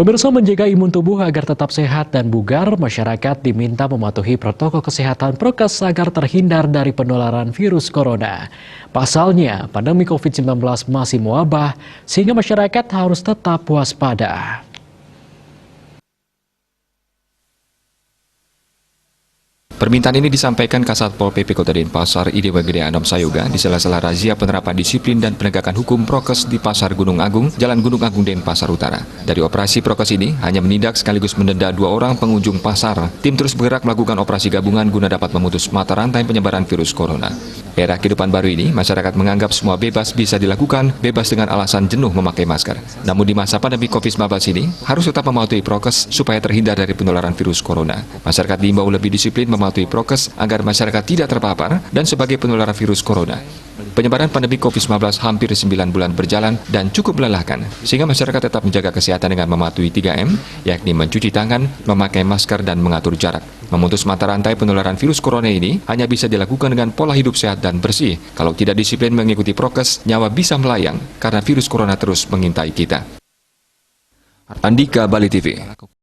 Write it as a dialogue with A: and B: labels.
A: Pemirsa, menjaga imun tubuh agar tetap sehat dan bugar, masyarakat diminta mematuhi protokol kesehatan prokes agar terhindar dari penularan virus corona. Pasalnya, pandemi COVID-19 masih mewabah, sehingga masyarakat harus tetap waspada.
B: Permintaan ini disampaikan Kasat Pol PP Kota Denpasar IDW Gede Anom Sayoga di sela-sela razia penerapan disiplin dan penegakan hukum prokes di Pasar Gunung Agung, Jalan Gunung Agung Denpasar Utara. Dari operasi prokes ini hanya menindak sekaligus mendenda 2 orang pengunjung pasar. Tim terus bergerak melakukan operasi gabungan guna dapat memutus mata rantai penyebaran virus corona. Era kehidupan baru ini, masyarakat menganggap semua bebas bisa dilakukan, bebas dengan alasan jenuh memakai masker. Namun di masa pandemi COVID-19 ini, harus tetap mematuhi prokes supaya terhindar dari penularan virus corona. Masyarakat diimbau lebih disiplin mematuhi prokes agar masyarakat tidak terpapar dan sebagai penularan virus corona. Penyebaran pandemi COVID-19 hampir 9 bulan berjalan dan cukup melelahkan, sehingga masyarakat tetap menjaga kesehatan dengan mematuhi 3M, yakni mencuci tangan, memakai masker, dan mengatur jarak. Memutus mata rantai penularan virus corona ini hanya bisa dilakukan dengan pola hidup sehat dan bersih. Kalau tidak disiplin mengikuti prokes, nyawa bisa melayang karena virus corona terus mengintai kita. Andika, Bali TV.